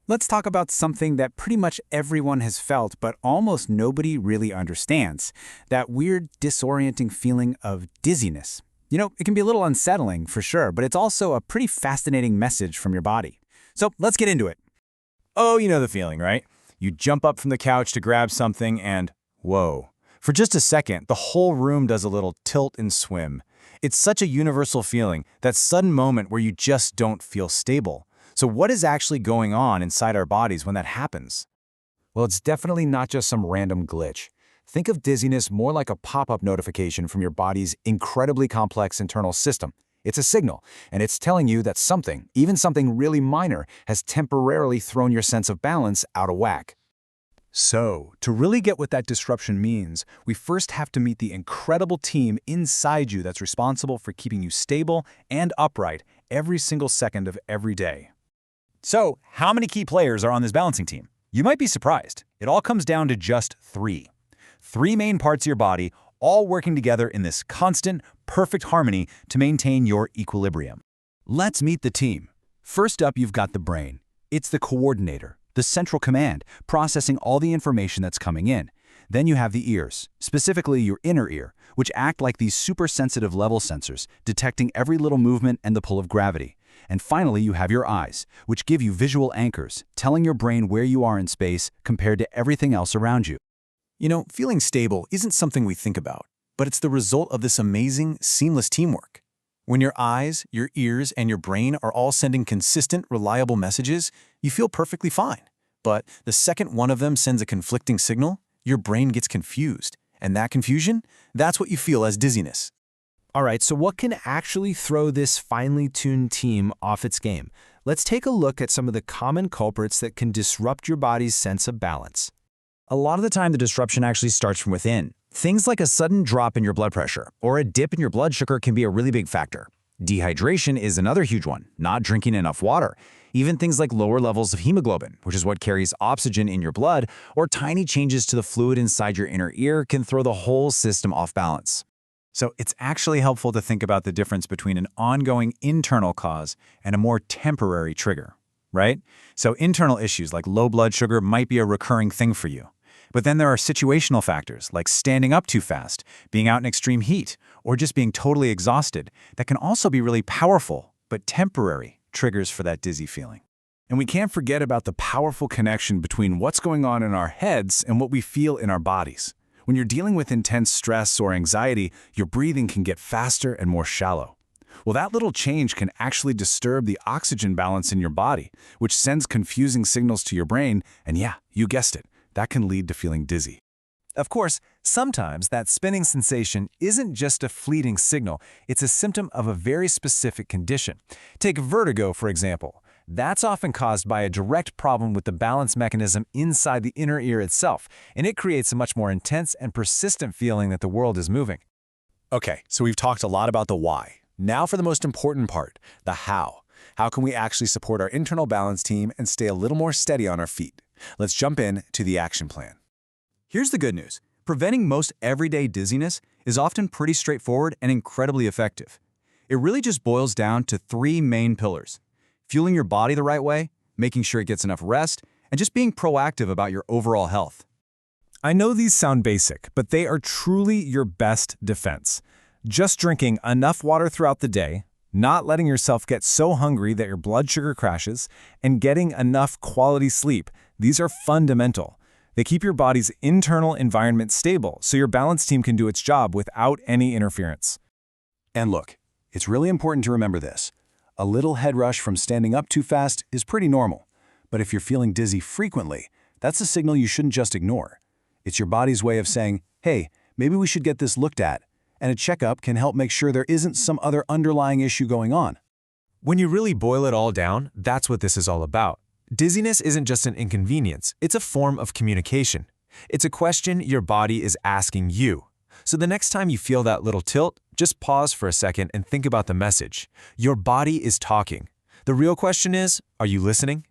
Let's talk about something that pretty much everyone has felt, but almost nobody really understands. That weird, disorienting feeling of dizziness. It can be a little unsettling, for sure, but it's also a pretty fascinating message from your body. So let's get into it. Oh, you know the feeling, right? You jump up from the couch to grab something and, whoa. For just a second, the whole room does a little tilt and swim. It's such a universal feeling, that sudden moment where you just don't feel stable. So what is actually going on inside our bodies when that happens? Well, it's definitely not just some random glitch. Think of dizziness more like a pop-up notification from your body's incredibly complex internal system. It's a signal, and it's telling you that something, even something really minor, has temporarily thrown your sense of balance out of whack. So, to really get what that disruption means, we first have to meet the incredible team inside you that's responsible for keeping you stable and upright every single second of every day. So, how many key players are on this balancing team? You might be surprised. It all comes down to just three. Three main parts of your body, all working together in this constant, perfect harmony to maintain your equilibrium. Let's meet the team. First up, you've got the brain. It's the coordinator, the central command, processing all the information that's coming in. Then you have the ears, specifically your inner ear, which act like these super sensitive level sensors, detecting every little movement and the pull of gravity. And finally, you have your eyes, which give you visual anchors, telling your brain where you are in space compared to everything else around you. Feeling stable isn't something we think about, but it's the result of this amazing, seamless teamwork. When your eyes, your ears, and your brain are all sending consistent, reliable messages, you feel perfectly fine. But the second one of them sends a conflicting signal, your brain gets confused. And that confusion, that's what you feel as dizziness. All right, so what can actually throw this finely tuned team off its game? Let's take a look at some of the common culprits that can disrupt your body's sense of balance. A lot of the time, the disruption actually starts from within. Things like a sudden drop in your blood pressure or a dip in your blood sugar can be a really big factor. Dehydration is another huge one, not drinking enough water. Even things like lower levels of hemoglobin, which is what carries oxygen in your blood, or tiny changes to the fluid inside your inner ear can throw the whole system off balance. So it's actually helpful to think about the difference between an ongoing internal cause and a more temporary trigger, right? So internal issues like low blood sugar might be a recurring thing for you. But then there are situational factors like standing up too fast, being out in extreme heat, or just being totally exhausted that can also be really powerful, but temporary triggers for that dizzy feeling. And we can't forget about the powerful connection between what's going on in our heads and what we feel in our bodies. When you're dealing with intense stress or anxiety, your breathing can get faster and more shallow. Well, that little change can actually disturb the oxygen balance in your body, which sends confusing signals to your brain, and yeah, you guessed it, that can lead to feeling dizzy. Of course, sometimes that spinning sensation isn't just a fleeting signal, it's a symptom of a very specific condition. Take vertigo, for example. That's often caused by a direct problem with the balance mechanism inside the inner ear itself, and it creates a much more intense and persistent feeling that the world is moving. Okay, so we've talked a lot about the why. Now for the most important part, the how. How can we actually support our internal balance team and stay a little more steady on our feet? Let's jump in to the action plan. Here's the good news. Preventing most everyday dizziness is often pretty straightforward and incredibly effective. It really just boils down to three main pillars: fueling your body the right way, making sure it gets enough rest, and just being proactive about your overall health. I know these sound basic, but they are truly your best defense. Just drinking enough water throughout the day, not letting yourself get so hungry that your blood sugar crashes, and getting enough quality sleep, these are fundamental. They keep your body's internal environment stable so your balance team can do its job without any interference. And look, it's really important to remember this. A little head rush from standing up too fast is pretty normal. But if you're feeling dizzy frequently, that's a signal you shouldn't just ignore. It's your body's way of saying, hey, maybe we should get this looked at. And a checkup can help make sure there isn't some other underlying issue going on. When you really boil it all down, that's what this is all about. Dizziness isn't just an inconvenience, it's a form of communication. It's a question your body is asking you. So the next time you feel that little tilt, just pause for a second and think about the message. Your body is talking. The real question is, are you listening?